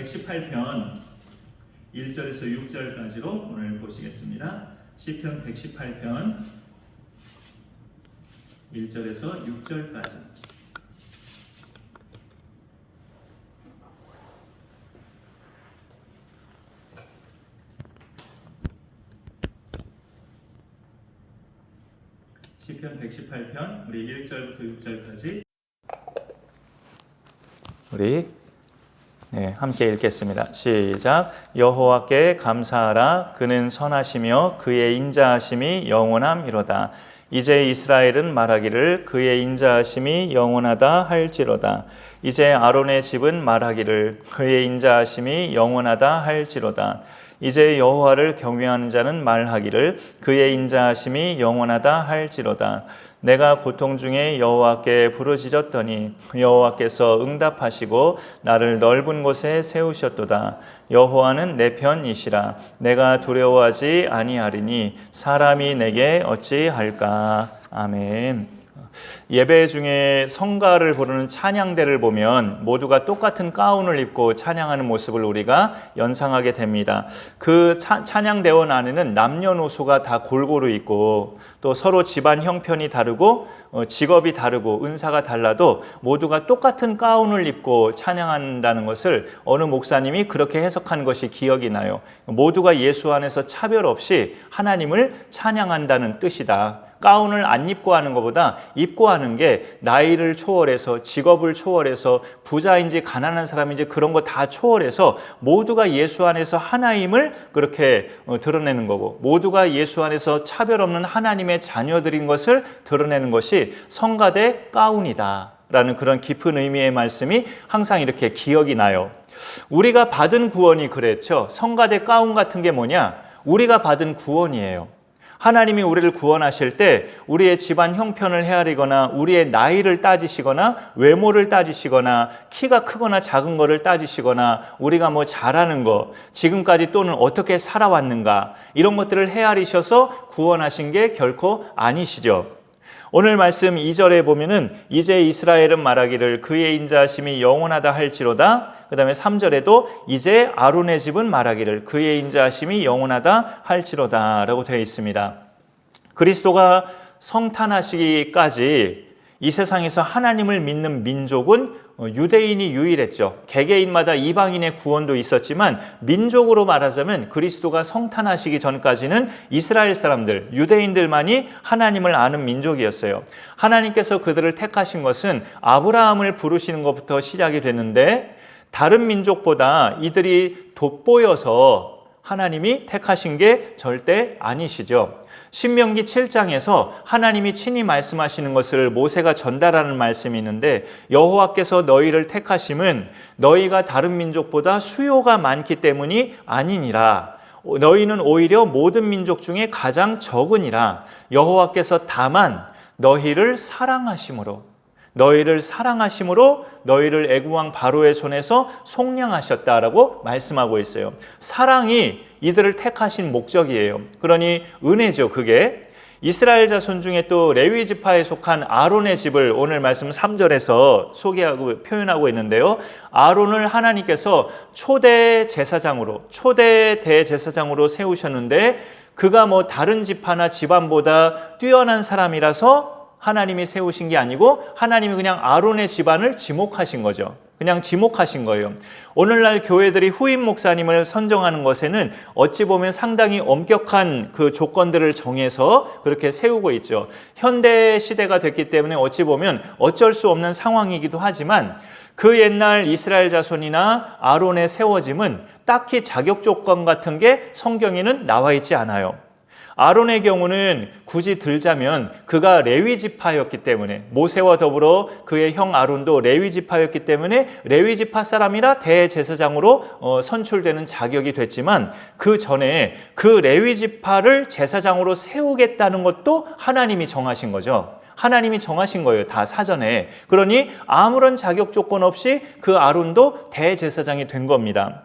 118편 1절에서 6절까지로 오늘 보시겠습니다. 시편 118편 1절에서 6절까지. 시편 118편 우리 1절부터 6절까지 우리 함께 읽겠습니다. 시작. 여호와께 감사하라. 그는 선하시며 그의 인자하심이 영원함이로다. 이제 이스라엘은 말하기를 그의 인자하심이 영원하다 할지로다. 이제 아론의 집은 말하기를 그의 인자하심이 영원하다 할지로다. 이제 여호와를 경외하는 자는 말하기를 그의 인자하심이 영원하다 할지로다. 내가 고통 중에 여호와께 부르짖었더니 여호와께서 응답하시고 나를 넓은 곳에 세우셨도다. 여호와는 내 편이시라. 내가 두려워하지 아니하리니 사람이 내게 어찌할까. 아멘. 예배 중에 성가를 부르는 찬양대를 보면 모두가 똑같은 가운을 입고 찬양하는 모습을 우리가 연상하게 됩니다. 그 찬양대원 안에는 남녀노소가 다 골고루 있고 또 서로 집안 형편이 다르고 직업이 다르고 은사가 달라도 모두가 똑같은 가운을 입고 찬양한다는 것을 어느 목사님이 그렇게 해석한 것이 기억이 나요. 모두가 예수 안에서 차별 없이 하나님을 찬양한다는 뜻이다. 가운을 안 입고 하는 것보다 입고 하는 게 나이를 초월해서 직업을 초월해서 부자인지 가난한 사람인지 그런 거 다 초월해서 모두가 예수 안에서 하나임을 그렇게 드러내는 거고 모두가 예수 안에서 차별 없는 하나님의 자녀들인 것을 드러내는 것이 성가대 가운이다 라는 그런 깊은 의미의 말씀이 항상 이렇게 기억이 나요. 우리가 받은 구원이 그랬죠. 성가대 가운 같은 게 뭐냐? 우리가 받은 구원이에요. 하나님이 우리를 구원하실 때 우리의 집안 형편을 헤아리거나 우리의 나이를 따지시거나 외모를 따지시거나 키가 크거나 작은 거를 따지시거나 우리가 뭐 잘하는 거 지금까지 또는 어떻게 살아왔는가 이런 것들을 헤아리셔서 구원하신 게 결코 아니시죠. 오늘 말씀 2절에 보면은 이제 이스라엘은 말하기를 그의 인자하심이 영원하다 할지로다. 그 다음에 3절에도 이제 아론의 집은 말하기를 그의 인자하심이 영원하다 할지로다 라고 되어 있습니다. 그리스도가 성탄하시기까지 이 세상에서 하나님을 믿는 민족은 유대인이 유일했죠. 개개인마다 이방인의 구원도 있었지만 민족으로 말하자면 그리스도가 성탄하시기 전까지는 이스라엘 사람들, 유대인들만이 하나님을 아는 민족이었어요. 하나님께서 그들을 택하신 것은 아브라함을 부르시는 것부터 시작이 되는데 다른 민족보다 이들이 돋보여서 하나님이 택하신 게 절대 아니시죠. 신명기 7장에서 하나님이 친히 말씀하시는 것을 모세가 전달하는 말씀이 있는데 여호와께서 너희를 택하심은 너희가 다른 민족보다 수요가 많기 때문이 아니니라. 너희는 오히려 모든 민족 중에 가장 적으니라. 여호와께서 다만 너희를 사랑하심으로 너희를 애국왕 바로의 손에서 속량하셨다라고 말씀하고 있어요. 사랑이 이들을 택하신 목적이에요. 그러니 은혜죠. 그게 이스라엘 자손 중에 또 레위 지파에 속한 아론의 집을 오늘 말씀 3절에서 소개하고 표현하고 있는데요. 아론을 하나님께서 초대 대제사장으로 세우셨는데 그가 뭐 다른 지파나 집안보다 뛰어난 사람이라서 하나님이 세우신 게 아니고 하나님이 그냥 아론의 집안을 지목하신 거죠. 그냥 지목하신 거예요. 오늘날 교회들이 후임 목사님을 선정하는 것에는 어찌 보면 상당히 엄격한 그 조건들을 정해서 그렇게 세우고 있죠. 현대 시대가 됐기 때문에 어찌 보면 어쩔 수 없는 상황이기도 하지만 그 옛날 이스라엘 자손이나 아론의 세워짐은 딱히 자격 조건 같은 게 성경에는 나와 있지 않아요. 아론의 경우는 굳이 들자면 그가 레위 지파였기 때문에 모세와 더불어 그의 형 아론도 레위 지파였기 때문에 레위 지파 사람이라 대제사장으로 선출되는 자격이 됐지만 그 전에 그 레위 지파를 제사장으로 세우겠다는 것도 하나님이 정하신 거죠. 하나님이 정하신 거예요. 다 사전에. 그러니 아무런 자격 조건 없이 그 아론도 대제사장이 된 겁니다.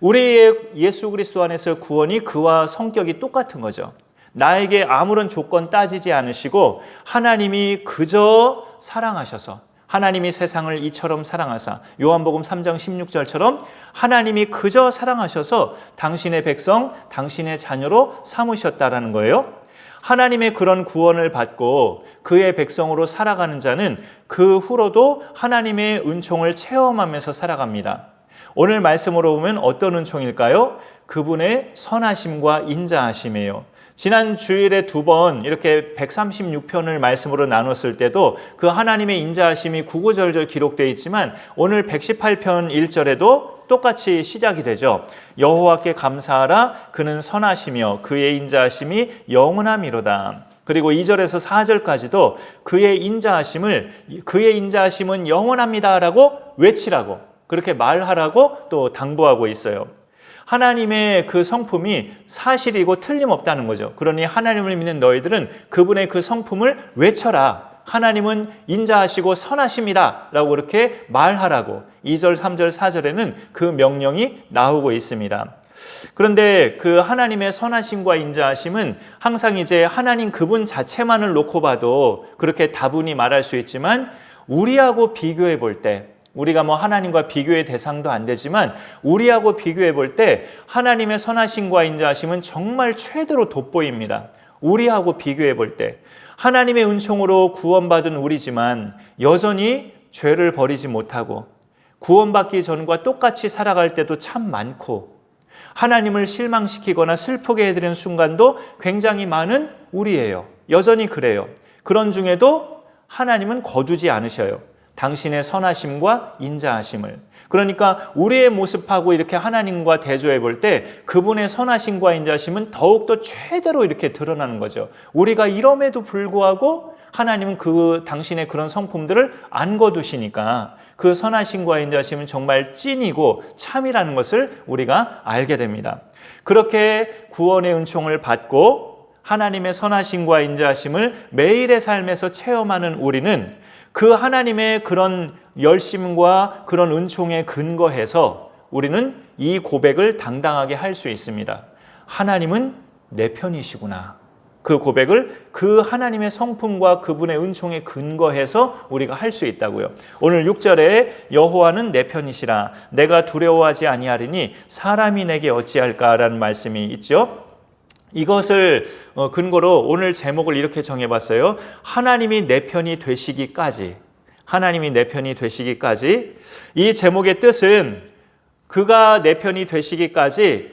우리의 예수 그리스도 안에서 구원이 그와 성격이 똑같은 거죠. 나에게 아무런 조건 따지지 않으시고 하나님이 그저 사랑하셔서 하나님이 세상을 이처럼 사랑하사, 요한복음 3장 16절처럼 하나님이 그저 사랑하셔서 당신의 백성, 당신의 자녀로 삼으셨다라는 거예요. 하나님의 그런 구원을 받고 그의 백성으로 살아가는 자는 그 후로도 하나님의 은총을 체험하면서 살아갑니다. 오늘 말씀으로 보면 어떤 은총일까요? 그분의 선하심과 인자하심이에요. 지난 주일에 2번 이렇게 136편을 말씀으로 나눴을 때도 그 하나님의 인자하심이 구구절절 기록되어 있지만 오늘 118편 1절에도 똑같이 시작이 되죠. 여호와께 감사하라, 그는 선하시며 그의 인자하심이 영원함이로다. 그리고 2절에서 4절까지도 그의 인자하심은 영원합니다라고 외치라고, 그렇게 말하라고 또 당부하고 있어요. 하나님의 그 성품이 사실이고 틀림없다는 거죠. 그러니 하나님을 믿는 너희들은 그분의 그 성품을 외쳐라. 하나님은 인자하시고 선하십니다 라고 그렇게 말하라고 2절, 3절, 4절에는 그 명령이 나오고 있습니다. 그런데 그 하나님의 선하심과 인자하심은 항상 이제 하나님 그분 자체만을 놓고 봐도 그렇게 다분히 말할 수 있지만 우리하고 비교해 볼 때, 우리가 하나님과 비교의 대상도 안 되지만 우리하고 비교해 볼 때 하나님의 선하심과 인자하심은 정말 최대로 돋보입니다. 우리하고 비교해 볼 때 하나님의 은총으로 구원받은 우리지만 여전히 죄를 버리지 못하고 구원받기 전과 똑같이 살아갈 때도 참 많고 하나님을 실망시키거나 슬프게 해드리는 순간도 굉장히 많은 우리예요. 여전히 그래요. 그런 중에도 하나님은 거두지 않으셔요. 당신의 선하심과 인자하심을. 그러니까 우리의 모습하고 이렇게 하나님과 대조해 볼 때 그분의 선하심과 인자하심은 더욱더 최대로 이렇게 드러나는 거죠. 우리가 이럼에도 불구하고 하나님은 당신의 그런 성품들을 안 거두시니까 그 선하심과 인자하심은 정말 찐이고 참이라는 것을 우리가 알게 됩니다. 그렇게 구원의 은총을 받고 하나님의 선하심과 인자하심을 매일의 삶에서 체험하는 우리는 그 하나님의 그런 열심과 그런 은총에 근거해서 우리는 이 고백을 당당하게 할 수 있습니다. 하나님은 내 편이시구나. 그 고백을 그 하나님의 성품과 그분의 은총에 근거해서 우리가 할 수 있다고요. 오늘 6절에 여호와는 내 편이시라 내가 두려워하지 아니하리니 사람이 내게 어찌할까라는 말씀이 있죠. 이것을 근거로 오늘 제목을 이렇게 정해봤어요. 하나님이 내 편이 되시기까지. 하나님이 내 편이 되시기까지. 이 제목의 뜻은 그가 내 편이 되시기까지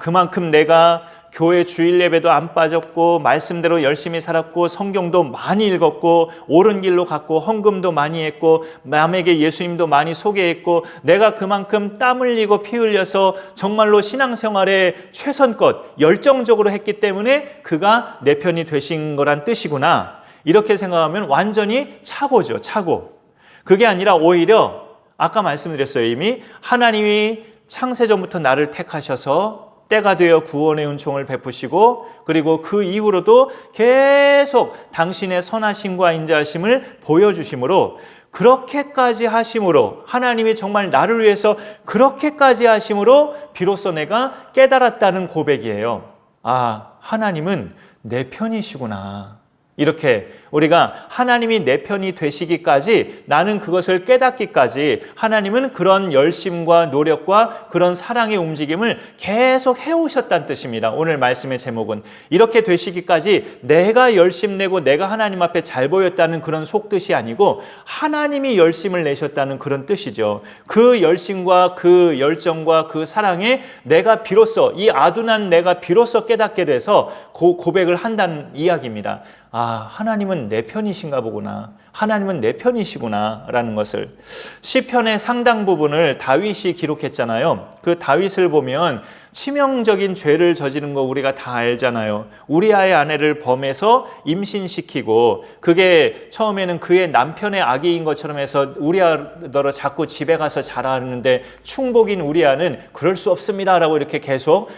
그만큼 내가 교회 주일 예배도 안 빠졌고 말씀대로 열심히 살았고 성경도 많이 읽었고 옳은 길로 갔고 헌금도 많이 했고 남에게 예수님도 많이 소개했고 내가 그만큼 땀 흘리고 피 흘려서 정말로 신앙생활에 최선껏 열정적으로 했기 때문에 그가 내 편이 되신 거란 뜻이구나. 이렇게 생각하면 완전히 착오죠. 착오. 그게 아니라 오히려 아까 말씀드렸어요. 이미 하나님이 창세전부터 나를 택하셔서 때가 되어 구원의 은총을 베푸시고 그리고 그 이후로도 계속 당신의 선하심과 인자하심을 보여주심으로 그렇게까지 하심으로 하나님이 정말 나를 위해서 그렇게까지 하심으로 비로소 내가 깨달았다는 고백이에요. 하나님은 내 편이시구나. 이렇게 우리가 하나님이 내 편이 되시기까지 나는 그것을 깨닫기까지 하나님은 그런 열심과 노력과 그런 사랑의 움직임을 계속 해오셨다는 뜻입니다. 오늘 말씀의 제목은 이렇게 되시기까지 내가 열심내고 내가 하나님 앞에 잘 보였다는 그런 속뜻이 아니고 하나님이 열심을 내셨다는 그런 뜻이죠. 그 열심과 그 열정과 그 사랑에 내가 비로소 이 아둔한 내가 비로소 깨닫게 돼서 고백을 한다는 이야기입니다. 하나님은 내 편이신가 보구나. 하나님은 내 편이시구나 라는 것을. 시편의 상당 부분을 다윗이 기록했잖아요. 그 다윗을 보면 치명적인 죄를 저지른 거 우리가 다 알잖아요. 우리아의 아내를 범해서 임신시키고 그게 처음에는 그의 남편의 악의인 것처럼 해서 우리아 너로 자꾸 집에 가서 자라는데 충복인 우리아는 그럴 수 없습니다 라고 이렇게 계속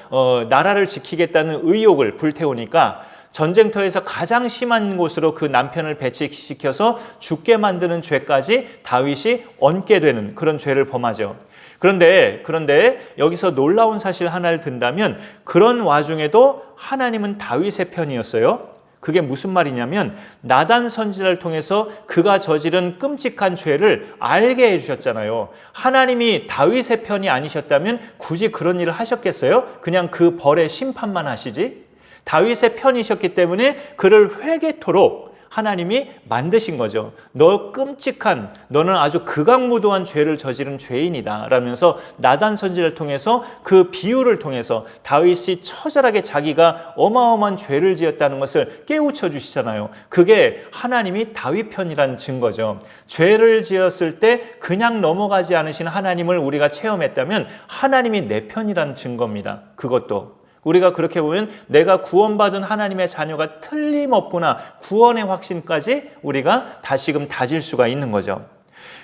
나라를 지키겠다는 의욕을 불태우니까 전쟁터에서 가장 심한 곳으로 그 남편을 배치시켜서 죽게 만드는 죄까지 다윗이 얹게 되는 그런 죄를 범하죠. 그런데 여기서 놀라운 사실 하나를 든다면 그런 와중에도 하나님은 다윗의 편이었어요. 그게 무슨 말이냐면 나단 선지자를 통해서 그가 저지른 끔찍한 죄를 알게 해주셨잖아요. 하나님이 다윗의 편이 아니셨다면 굳이 그런 일을 하셨겠어요? 그냥 그 벌의 심판만 하시지? 다윗의 편이셨기 때문에 그를 회개토록 하나님이 만드신 거죠. 너 끔찍한, 너는 아주 극악무도한 죄를 저지른 죄인이다 라면서 나단 선지자를 통해서 그 비유를 통해서 다윗이 처절하게 자기가 어마어마한 죄를 지었다는 것을 깨우쳐 주시잖아요. 그게 하나님이 다윗 편이라는 증거죠. 죄를 지었을 때 그냥 넘어가지 않으신 하나님을 우리가 체험했다면 하나님이 내 편이라는 증거입니다. 그것도 우리가 그렇게 보면 내가 구원받은 하나님의 자녀가 틀림없구나, 구원의 확신까지 우리가 다시금 다질 수가 있는 거죠.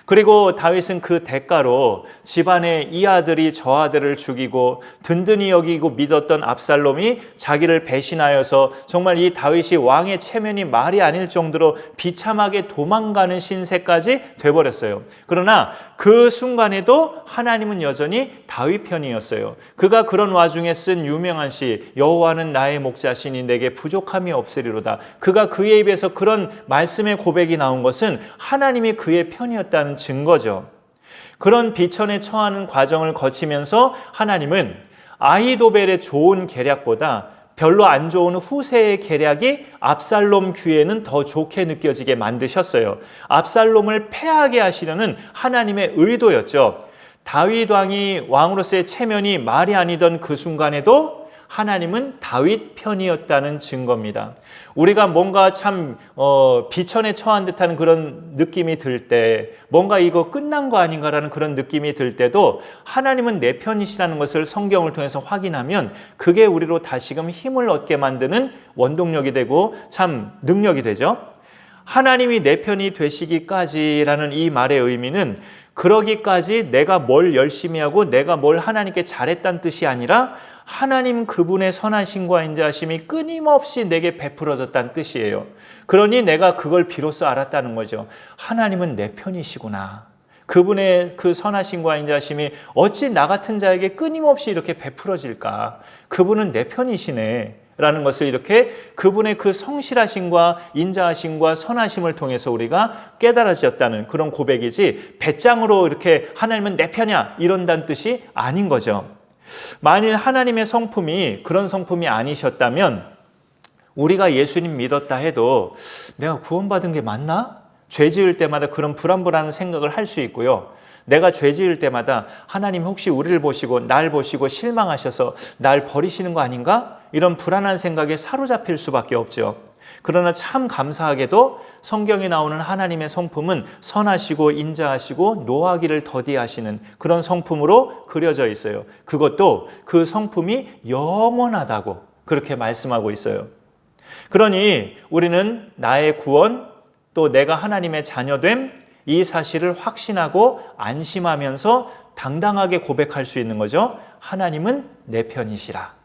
그리고 다윗은 그 대가로 집안의 이 아들이 저 아들을 죽이고 든든히 여기고 믿었던 압살롬이 자기를 배신하여서 정말 이 다윗이 왕의 체면이 말이 아닐 정도로 비참하게 도망가는 신세까지 돼버렸어요. 그러나 그 순간에도 하나님은 여전히 다윗 편이었어요. 그가 그런 와중에 쓴 유명한 시 여호와는 나의 목자시니 내게 부족함이 없으리로다. 그가 그의 입에서 그런 말씀의 고백이 나온 것은 하나님이 그의 편이었다는 증거죠. 그런 비천에 처하는 과정을 거치면서 하나님은 아히도벨의 좋은 계략보다 별로 안 좋은 후세의 계략이 압살롬 귀에는 더 좋게 느껴지게 만드셨어요. 압살롬을 패하게 하시려는 하나님의 의도였죠. 다윗 왕이 왕으로서의 체면이 말이 아니던 그 순간에도 하나님은 다윗 편이었다는 증거입니다. 우리가 뭔가 참 비천에 처한 듯한 그런 느낌이 들 때, 뭔가 이거 끝난 거 아닌가라는 그런 느낌이 들 때도 하나님은 내 편이시라는 것을 성경을 통해서 확인하면 그게 우리로 다시금 힘을 얻게 만드는 원동력이 되고 참 능력이 되죠. 하나님이 내 편이 되시기까지라는 이 말의 의미는 그러기까지 내가 뭘 열심히 하고 내가 뭘 하나님께 잘했다는 뜻이 아니라 하나님 그분의 선하심과 인자하심이 끊임없이 내게 베풀어졌다는 뜻이에요. 그러니 내가 그걸 비로소 알았다는 거죠. 하나님은 내 편이시구나. 그분의 그 선하심과 인자하심이 어찌 나 같은 자에게 끊임없이 이렇게 베풀어질까. 그분은 내 편이시네 라는 것을 이렇게 그분의 그 성실하심과 인자하심과 선하심을 통해서 우리가 깨달아졌다는 그런 고백이지, 배짱으로 이렇게 하나님은 내 편이야 이런다는 뜻이 아닌 거죠. 만일 하나님의 성품이 그런 성품이 아니셨다면 우리가 예수님 믿었다 해도 내가 구원받은 게 맞나? 죄 지을 때마다 그런 불안불안한 생각을 할 수 있고요. 내가 죄 지을 때마다 하나님 혹시 우리를 보시고 날 보시고 실망하셔서 날 버리시는 거 아닌가? 이런 불안한 생각에 사로잡힐 수밖에 없죠. 그러나 참 감사하게도 성경에 나오는 하나님의 성품은 선하시고 인자하시고 노하기를 더디하시는 그런 성품으로 그려져 있어요. 그것도 그 성품이 영원하다고 그렇게 말씀하고 있어요. 그러니 우리는 나의 구원, 또 내가 하나님의 자녀됨, 이 사실을 확신하고 안심하면서 당당하게 고백할 수 있는 거죠. 하나님은 내 편이시라.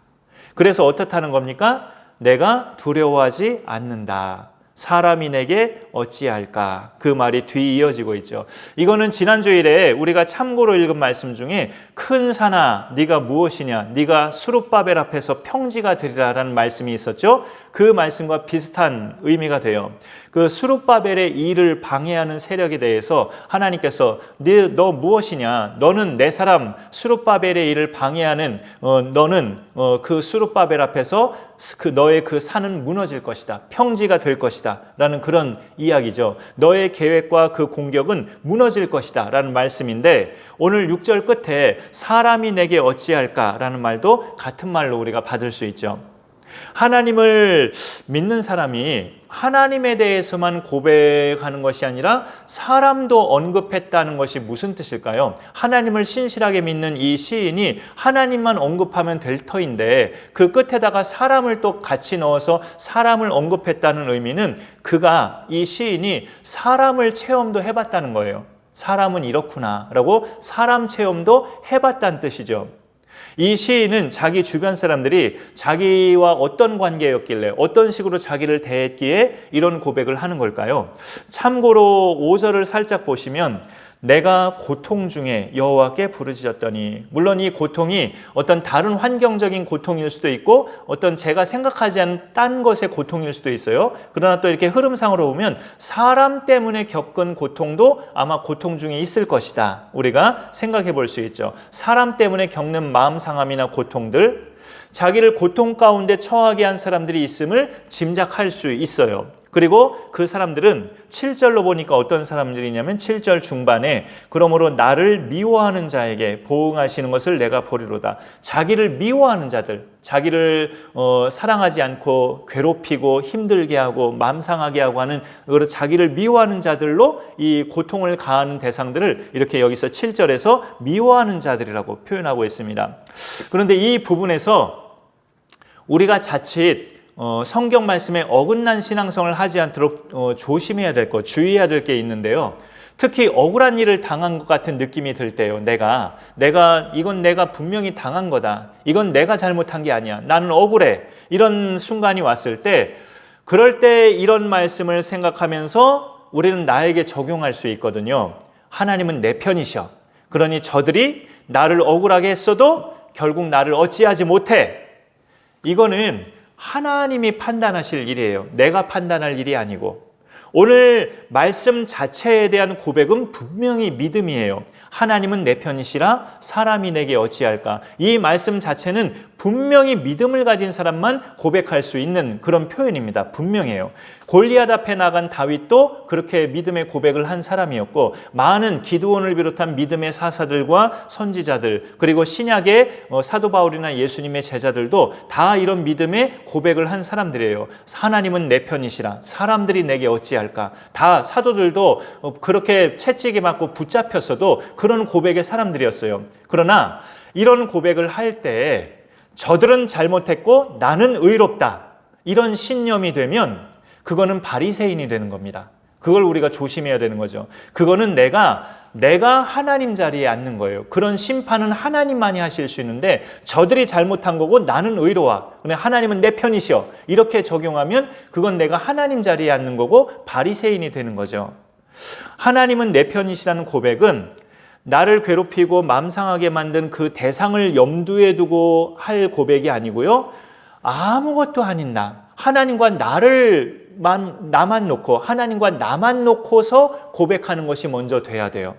그래서 어떻다는 겁니까? 내가 두려워하지 않는다. 사람이 내게 어찌할까? 그 말이 뒤이어지고 있죠. 이거는 지난 주일에 우리가 참고로 읽은 말씀 중에 큰 산아 네가 무엇이냐? 네가 수룹바벨 앞에서 평지가 되리라라는 말씀이 있었죠. 그 말씀과 비슷한 의미가 돼요. 그 수룹바벨의 일을 방해하는 세력에 대해서 하나님께서 너 무엇이냐? 너는 내 사람 수룹바벨의 일을 방해하는 너는 그 수룹바벨 앞에서 너의 그 산은 무너질 것이다. 평지가 될 것이다. 라는 그런 이야기죠. 너의 계획과 그 공격은 무너질 것이다. 라는 말씀인데 오늘 6절 끝에 사람이 내게 어찌할까? 라는 말도 같은 말로 우리가 받을 수 있죠. 하나님을 믿는 사람이 하나님에 대해서만 고백하는 것이 아니라 사람도 언급했다는 것이 무슨 뜻일까요? 하나님을 신실하게 믿는 이 시인이 하나님만 언급하면 될 터인데 그 끝에다가 사람을 또 같이 넣어서 사람을 언급했다는 의미는 그가 이 시인이 사람을 체험도 해봤다는 거예요. 사람은 이렇구나 라고 사람 체험도 해봤다는 뜻이죠. 이 시인은 자기 주변 사람들이 자기와 어떤 관계였길래 어떤 식으로 자기를 대했기에 이런 고백을 하는 걸까요? 참고로 5절을 살짝 보시면 내가 고통 중에 여호와께 부르짖었더니, 물론 이 고통이 어떤 다른 환경적인 고통일 수도 있고 어떤 제가 생각하지 않은 딴 것의 고통일 수도 있어요. 그러나 또 이렇게 흐름상으로 보면 사람 때문에 겪은 고통도 아마 고통 중에 있을 것이다, 우리가 생각해 볼 수 있죠. 사람 때문에 겪는 마음 상함이나 고통들, 자기를 고통 가운데 처하게 한 사람들이 있음을 짐작할 수 있어요. 그리고 그 사람들은 7절로 보니까 어떤 사람들이냐면 7절 중반에 그러므로 나를 미워하는 자에게 보응하시는 것을 내가 보리로다. 자기를 미워하는 자들, 자기를 사랑하지 않고 괴롭히고 힘들게 하고 맘 상하게 하고 하는, 자기를 미워하는 자들로 이 고통을 가하는 대상들을 이렇게 여기서 7절에서 미워하는 자들이라고 표현하고 있습니다. 그런데 이 부분에서 우리가 자칫 성경 말씀에 어긋난 신앙생활을 하지 않도록 조심해야 될 것, 주의해야 될 게 있는데요. 특히 억울한 일을 당한 것 같은 느낌이 들 때요. 이건 내가 분명히 당한 거다. 이건 내가 잘못한 게 아니야. 나는 억울해. 이런 순간이 왔을 때, 그럴 때 이런 말씀을 생각하면서 우리는 나에게 적용할 수 있거든요. 하나님은 내 편이셔. 그러니 저들이 나를 억울하게 했어도 결국 나를 어찌하지 못해. 이거는 하나님이 판단하실 일이에요. 내가 판단할 일이 아니고. 오늘 말씀 자체에 대한 고백은 분명히 믿음이에요. 하나님은 내 편이시라 사람이 내게 어찌할까. 이 말씀 자체는 분명히 믿음을 가진 사람만 고백할 수 있는 그런 표현입니다. 분명해요. 골리앗 앞에 나간 다윗도 그렇게 믿음의 고백을 한 사람이었고, 많은 기드온을 비롯한 믿음의 사사들과 선지자들, 그리고 신약의 사도 바울이나 예수님의 제자들도 다 이런 믿음의 고백을 한 사람들이에요. 하나님은 내 편이시라 사람들이 내게 어찌할까. 다 사도들도 그렇게 채찍에 맞고 붙잡혔어도 그런 고백의 사람들이었어요. 그러나 이런 고백을 할 때 저들은 잘못했고 나는 의롭다, 이런 신념이 되면 그거는 바리새인이 되는 겁니다. 그걸 우리가 조심해야 되는 거죠. 그거는 내가 하나님 자리에 앉는 거예요. 그런 심판은 하나님만이 하실 수 있는데 저들이 잘못한 거고 나는 의로워. 하나님은 내 편이시여. 이렇게 적용하면 그건 내가 하나님 자리에 앉는 거고 바리새인이 되는 거죠. 하나님은 내 편이시라는 고백은 나를 괴롭히고 맘 상하게 만든 그 대상을 염두에 두고 할 고백이 아니고요. 아무것도 아닌 하나님과 나만 놓고, 하나님과 나만 놓고서 고백하는 것이 먼저 돼야 돼요.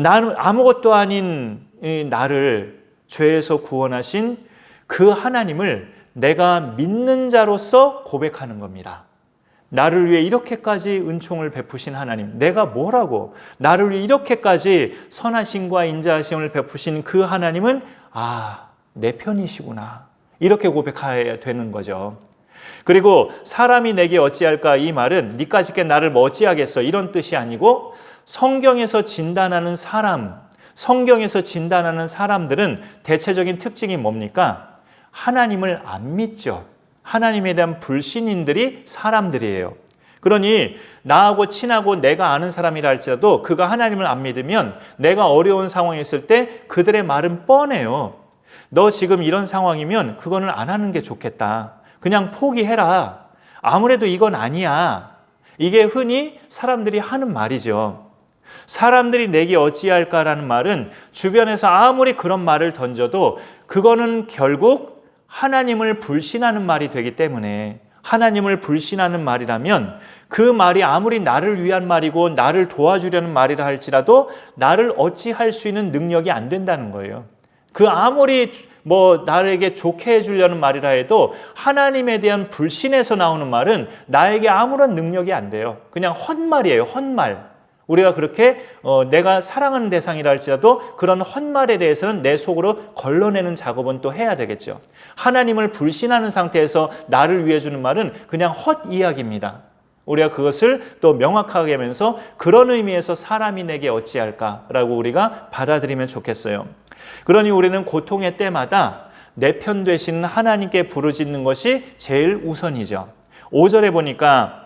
나는 아무것도 아닌 나를 죄에서 구원하신 그 하나님을 내가 믿는 자로서 고백하는 겁니다. 나를 위해 이렇게까지 은총을 베푸신 하나님, 내가 뭐라고, 나를 위해 이렇게까지 선하심과 인자하심을 베푸신 그 하나님은 내 편이시구나, 이렇게 고백해야 되는 거죠. 그리고 사람이 내게 어찌할까, 이 말은 니까짓게 나를 뭐 어찌하겠어, 이런 뜻이 아니고, 성경에서 진단하는 사람들은 대체적인 특징이 뭡니까? 하나님을 안 믿죠. 하나님에 대한 불신인들이 사람들이에요. 그러니 나하고 친하고 내가 아는 사람이라 할지라도 그가 하나님을 안 믿으면 내가 어려운 상황에 있을 때 그들의 말은 뻔해요. 너 지금 이런 상황이면 그거는 안 하는 게 좋겠다. 그냥 포기해라. 아무래도 이건 아니야. 이게 흔히 사람들이 하는 말이죠. 사람들이 내게 어찌할까라는 말은 주변에서 아무리 그런 말을 던져도 그거는 결국 하나님을 불신하는 말이 되기 때문에, 하나님을 불신하는 말이라면 그 말이 아무리 나를 위한 말이고 나를 도와주려는 말이라 할지라도 나를 어찌할 수 있는 능력이 안 된다는 거예요. 그 아무리 나에게 좋게 해주려는 말이라 해도 하나님에 대한 불신에서 나오는 말은 나에게 아무런 능력이 안 돼요. 그냥 헛말이에요. 헛말. 우리가 그렇게 내가 사랑하는 대상이라 할지라도 그런 헛말에 대해서는 내 속으로 걸러내는 작업은 또 해야 되겠죠. 하나님을 불신하는 상태에서 나를 위해 주는 말은 그냥 헛 이야기입니다. 우리가 그것을 또 명확하게 하면서 그런 의미에서 사람이 내게 어찌할까라고 우리가 받아들이면 좋겠어요. 그러니 우리는 고통의 때마다 내 편 되시는 하나님께 부르짖는 것이 제일 우선이죠. 5절에 보니까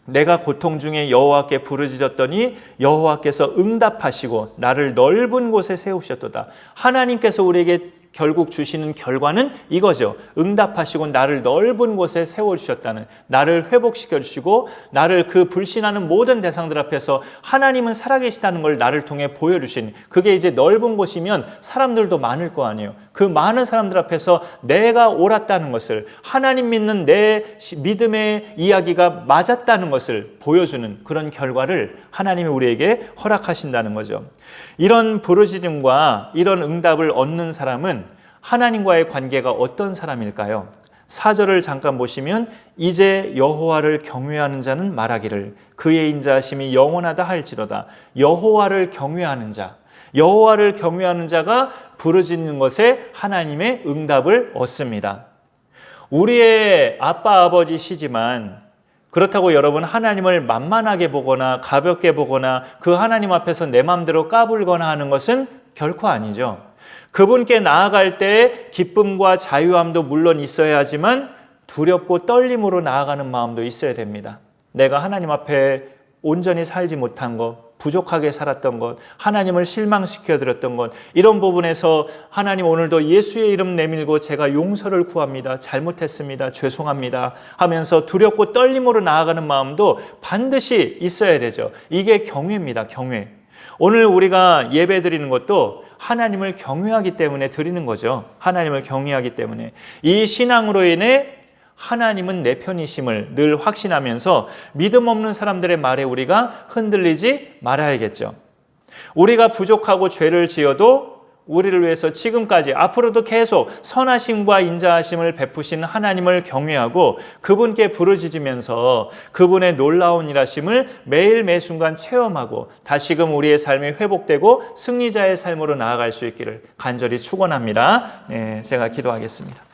내가 고통 중에 여호와께 부르짖었더니 여호와께서 응답하시고 나를 넓은 곳에 세우셨도다. 하나님께서 우리에게 결국 주시는 결과는 이거죠. 응답하시고 나를 넓은 곳에 세워주셨다는, 나를 회복시켜 주시고 나를 그 불신하는 모든 대상들 앞에서 하나님은 살아계시다는 걸 나를 통해 보여주신, 그게 이제 넓은 곳이면 사람들도 많을 거 아니에요. 그 많은 사람들 앞에서 내가 옳았다는 것을, 하나님 믿는 내 믿음의 이야기가 맞았다는 것을 보여주는 그런 결과를 하나님이 우리에게 허락하신다는 거죠. 이런 부르짖음과 이런 응답을 얻는 사람은 하나님과의 관계가 어떤 사람일까요? 4절을 잠깐 보시면 이제 여호와를 경외하는 자는 말하기를 그의 인자하심이 영원하다 할지로다. 여호와를 경외하는 자, 여호와를 경외하는 자가 부르짖는 것에 하나님의 응답을 얻습니다. 우리의 아빠 아버지시지만 그렇다고 여러분 하나님을 만만하게 보거나 가볍게 보거나 그 하나님 앞에서 내 마음대로 까불거나 하는 것은 결코 아니죠. 그분께 나아갈 때 기쁨과 자유함도 물론 있어야 하지만 두렵고 떨림으로 나아가는 마음도 있어야 됩니다. 내가 하나님 앞에 온전히 살지 못한 것, 부족하게 살았던 것, 하나님을 실망시켜드렸던 것, 이런 부분에서 하나님 오늘도 예수의 이름 내밀고 제가 용서를 구합니다. 잘못했습니다. 죄송합니다. 하면서 두렵고 떨림으로 나아가는 마음도 반드시 있어야 되죠. 이게 경외입니다. 경외. 오늘 우리가 예배 드리는 것도 하나님을 경외하기 때문에 드리는 거죠. 하나님을 경외하기 때문에. 이 신앙으로 인해 하나님은 내 편이심을 늘 확신하면서 믿음 없는 사람들의 말에 우리가 흔들리지 말아야겠죠. 우리가 부족하고 죄를 지어도 우리를 위해서 지금까지 앞으로도 계속 선하심과 인자하심을 베푸신 하나님을 경외하고 그분께 부르짖으면서 그분의 놀라운 일하심을 매일 매순간 체험하고 다시금 우리의 삶이 회복되고 승리자의 삶으로 나아갈 수 있기를 간절히 축원합니다. 네, 제가 기도하겠습니다.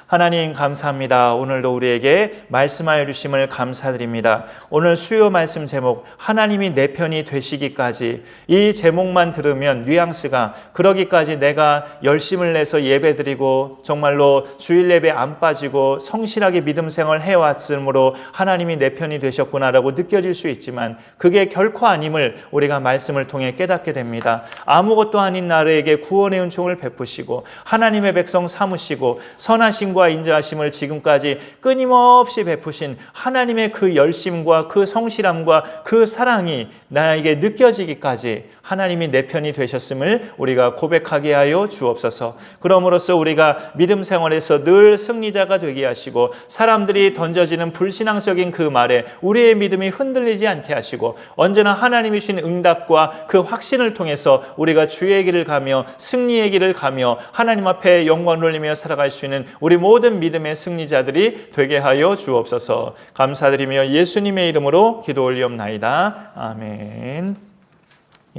하나님 감사합니다. 오늘도 우리에게 말씀하여 주심을 감사드립니다. 오늘 수요 말씀 제목 하나님이 내 편이 되시기까지, 이 제목만 들으면 뉘앙스가 그러기까지 내가 열심을 내서 예배드리고 정말로 주일 예배 안 빠지고 성실하게 믿음 생활 해왔으므로 하나님이 내 편이 되셨구나라고 느껴질 수 있지만 그게 결코 아님을 우리가 말씀을 통해 깨닫게 됩니다. 아무것도 아닌 나에게 구원의 은총을 베푸시고 하나님의 백성 삼으시고 선하신 과 인자하심을 지금까지 끊임없이 베푸신 하나님의 그 열심과 그 성실함과 그 사랑이 나에게 느껴지기까지 하나님이 내 편이 되셨음을 우리가 고백하게 하여 주옵소서. 그럼으로써 우리가 믿음 생활에서 늘 승리자가 되게 하시고 사람들이 던져지는 불신앙적인 그 말에 우리의 믿음이 흔들리지 않게 하시고 언제나 하나님이 주신 응답과 그 확신을 통해서 우리가 주의 길을 가며 승리의 길을 가며 하나님 앞에 영광을 돌리며 살아갈 수 있는 우리 모든 믿음의 승리자들이 되게 하여 주옵소서. 감사드리며 예수님의 이름으로 기도 올리옵나이다. 아멘.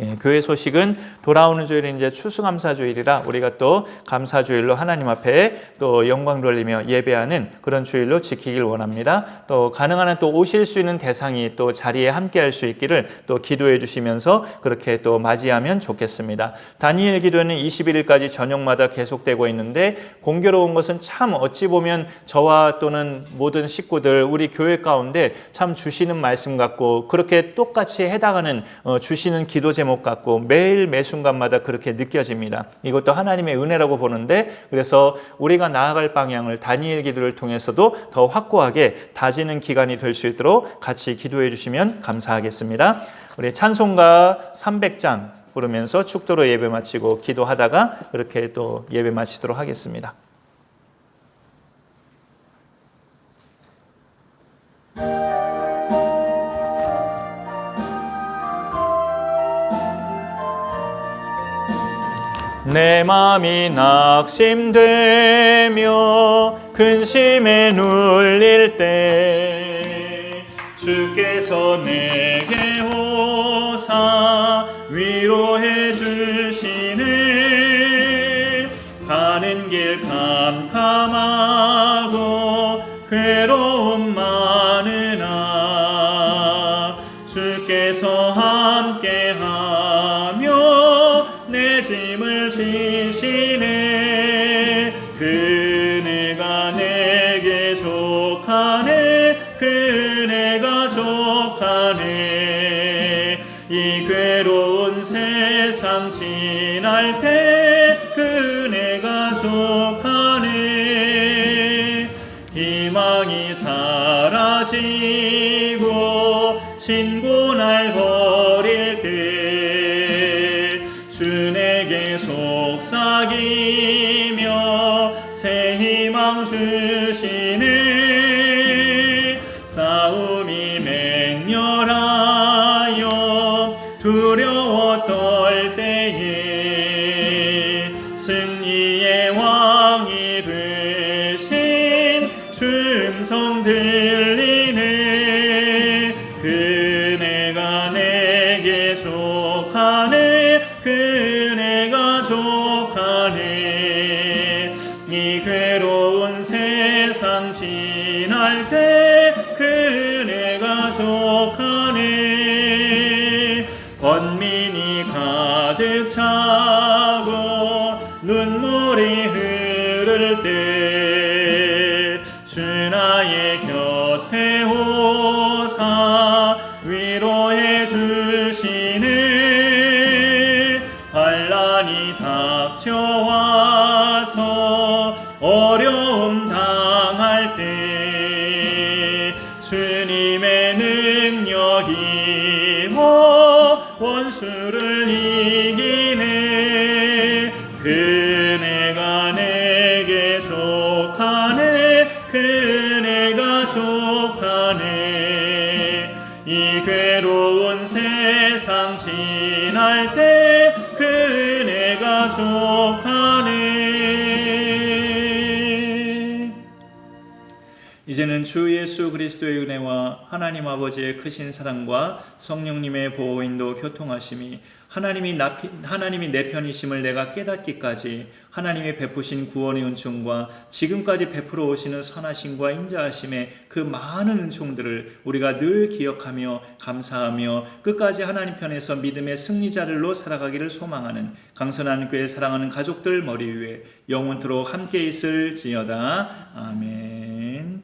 예, 교회 소식은 돌아오는 주일은 이제 추수감사주일이라 우리가 또 감사주일로 하나님 앞에 또 영광 돌리며 예배하는 그런 주일로 지키길 원합니다. 또 가능한 한 또 오실 수 있는 대상이 또 자리에 함께할 수 있기를 또 기도해 주시면서 그렇게 또 맞이하면 좋겠습니다. 다니엘 기도는 21일까지 저녁마다 계속되고 있는데 공교로운 것은 참 어찌 보면 저와 또는 모든 식구들 우리 교회 가운데 참 주시는 말씀 같고 그렇게 똑같이 해당하는 주시는 기도 제목 같고 매일 매순간마다 그렇게 느껴집니다. 이것도 하나님의 은혜라고 보는데 그래서 우리가 나아갈 방향을 다니엘 기도를 통해서도 더 확고하게 다지는 기간이 될 수 있도록 같이 기도해 주시면 감사하겠습니다. 우리 찬송가 300장 부르면서 축도로 예배 마치고 기도하다가 그렇게 또 예배 마치도록 하겠습니다. 내 맘이 낙심되며 근심에 눌릴 때 주께서 내게 오사 위로해 주시네. 가는 길 캄캄하고 괴로움 많으나 주께서 함께하며 내 짐을 지시네. 그네가 내게 족하네. 그네가 족하네. 이 괴로운 세상 지날 때 그네가 족하네. 희망이 사라지고 친구 날 버릴 때 주 내게 속삭이며 새 희망 주시네. 싸움이 맹렬하여 두려워 떨 때에 승리의 왕이 되신 주 음성 들리네. 그네가 내게 족하네. 그네가 족하네. 이 괴로운 세상 지날 때 그네가 족하네. 번민이 가득 차고 눈물이 흐를 때 주 나의 곁에 오사 위로해 주시네. 환난이 닥쳐와서 어려움 당할 때 주님의 능력이 원수를 이기네. 그네가 내게 족하네. 그네가 족하네. 이 괴로운 세상 지날 때 그네가 족하네. 이제는 주 예수 그리스도의 은혜와 하나님 아버지의 크신 사랑과 성령님의 보호인도 교통하심이 하나님이 내 편이심을 내가 깨닫기까지 하나님이 베푸신 구원의 은총과 지금까지 베풀어 오시는 선하심과 인자하심의 그 많은 은총들을 우리가 늘 기억하며 감사하며 끝까지 하나님 편에서 믿음의 승리자들로 살아가기를 소망하는 강선한 교회 사랑하는 가족들 머리 위에 영원토록 함께 있을지어다. 아멘.